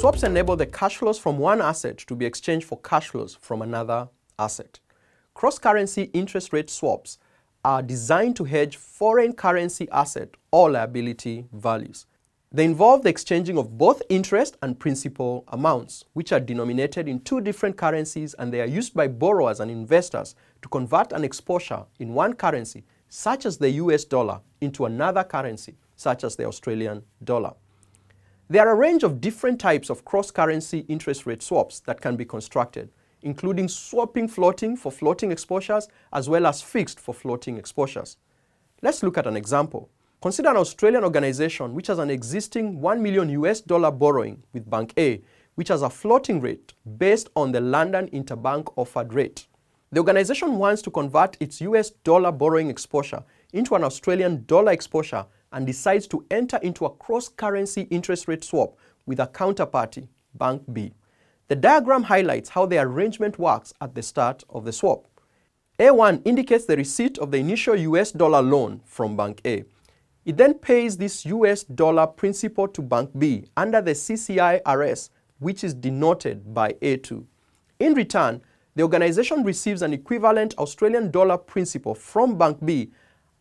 Swaps enable the cash flows from one asset to be exchanged for cash flows from another asset. Cross-currency interest rate swaps are designed to hedge foreign currency asset or liability values. They involve the exchanging of both interest and principal amounts, which are denominated in two different currencies, and they are used by borrowers and investors to convert an exposure in one currency, such as the US dollar, into another currency, such as the Australian dollar. There are a range of different types of cross-currency interest rate swaps that can be constructed, including swapping floating for floating exposures as well as fixed for floating exposures. Let's look at an example. Consider an Australian organization which has an existing $1 million US borrowing with Bank A, which has a floating rate based on the London Interbank Offered Rate. The organization wants to convert its US dollar borrowing exposure into an Australian dollar exposure and decides to enter into a cross-currency interest rate swap with a counterparty, Bank B. The diagram highlights how the arrangement works at the start of the swap. A1 indicates the receipt of the initial US dollar loan from Bank A. It then pays this US dollar principal to Bank B under the CCIRS, which is denoted by A2. In return, the organization receives an equivalent Australian dollar principal from Bank B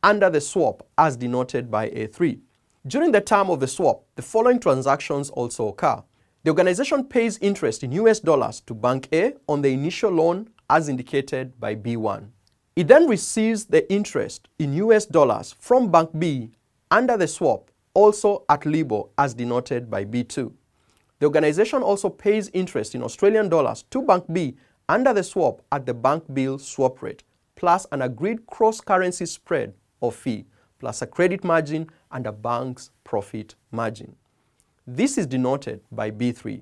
under the swap as denoted by A3. During the term of the swap, the following transactions also occur. The organization pays interest in US dollars to Bank A on the initial loan as indicated by B1. It then receives the interest in US dollars from Bank B under the swap, also at LIBOR as denoted by B2. The organization also pays interest in Australian dollars to Bank B under the swap at the bank bill swap rate, plus an agreed cross-currency spread or fee, plus a credit margin and a bank's profit margin. This is denoted by B3.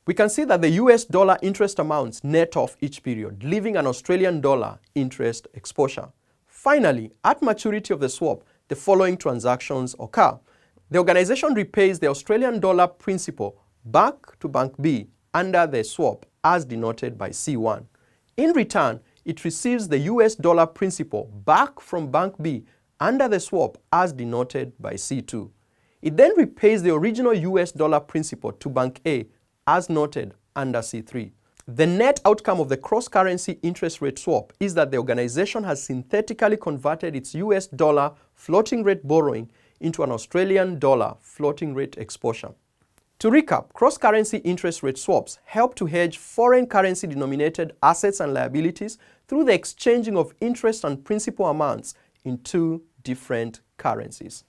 We can see that the US dollar interest amounts net off each period, leaving an Australian dollar interest exposure. Finally, at maturity of the swap, the following transactions occur. The organization repays the Australian dollar principal back to Bank B under the swap as denoted by C1. In return, it receives the US dollar principal back from Bank B under the swap as denoted by C2. It then repays the original US dollar principal to Bank A as noted under C3. The net outcome of the cross-currency interest rate swap is that the organization has synthetically converted its US dollar floating rate borrowing into an Australian dollar floating rate exposure. To recap, cross-currency interest rate swaps help to hedge foreign currency denominated assets and liabilities through the exchanging of interest and principal amounts in two different currencies.